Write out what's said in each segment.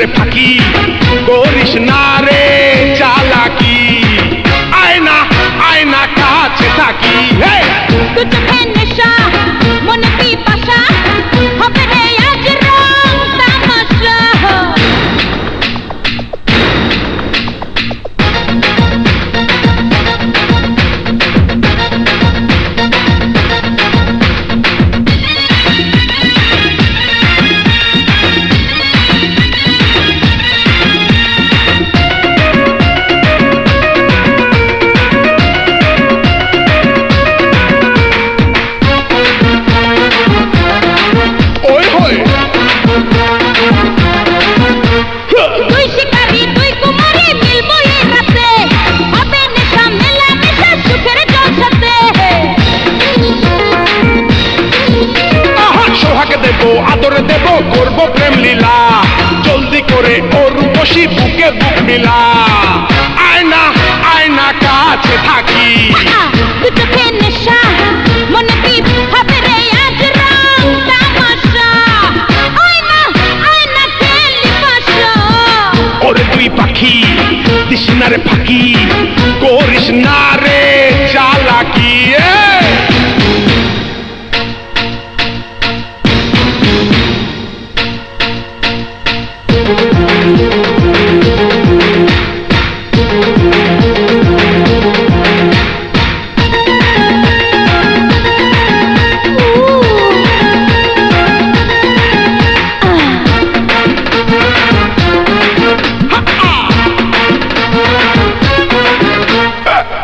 রে ফাঁকি করিস না রে চালাকি আয়না আয়না কাছে থাকি হে তুই চোখে নেশা মনে পিপাসা হবে রে আজ রং তামাশা তুই শিকারি তুই কুমারী মিলবো এই রাতে হবে নেশা মেলা নেশা সুখের জলসাতে সোহাগে দেবো আদর দেবো করবো প্রেম লীলা জলদি করে ওর বসি বুকে বুক মিলা আয়না আয়না কাছে থাকি তুই চোখে নেশা মনে পিপ হবে রে আজ রং তামাশা আয়না আয়না খেলি পাশা ওরে তুই পাখি দিস না রে ফাঁকি করিস না রে চালাকি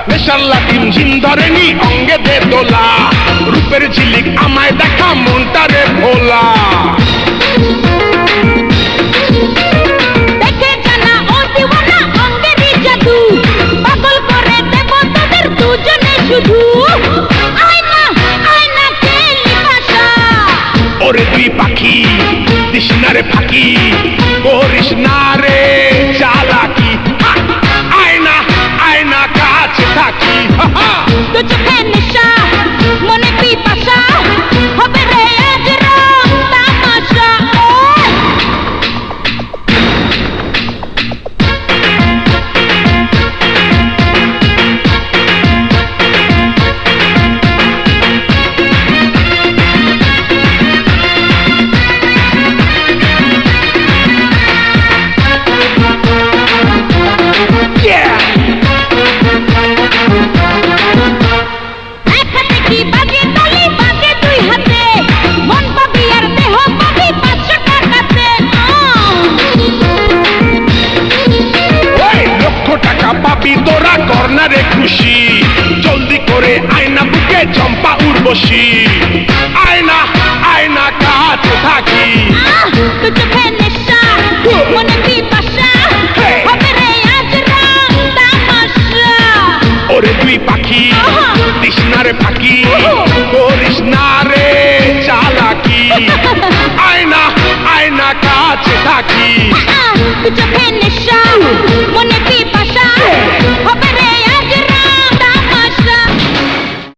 নেশার লাটিম ঝিম ধরেনি অঙ্গে দে দোলা রূপের ঝিলিক আমায় দেখা মনটারে ভোলা দেখে জানা ও দিওয়ানা অঙ্গেরই জাদু পাগল করে দেব তোদের দুজনে শুধু আয়না আয়না খেলি পাশা ওরে তুই পাখি দিস না রে ফাঁকি করিস না রে চালাকি আয়না আয়না কাছে থাকি তুই চোখে নেশা মনে পিপাসা হবে রে আজ রং তামাশা এক হাতে কি বাজে তালি বাজে দুই হাতে মন পাবি আর দেহ পাবি 500 টাকাতে ওই লক্ষ টাকা পাবি তোরা কর্নারে খুশি জলদি করে আয়না বুকে চম্পা উর্বশী আয়না আয়না কাছে থাকি তুই চোখে নেশা মনে পিপাসা হবে রে আজ রং তামাশা ওরে তুই পাখি দিস না রে ফাঁকি করিস না রে চালাকি আয়না আয়না কাছে থাকি তুই চোখে নেশা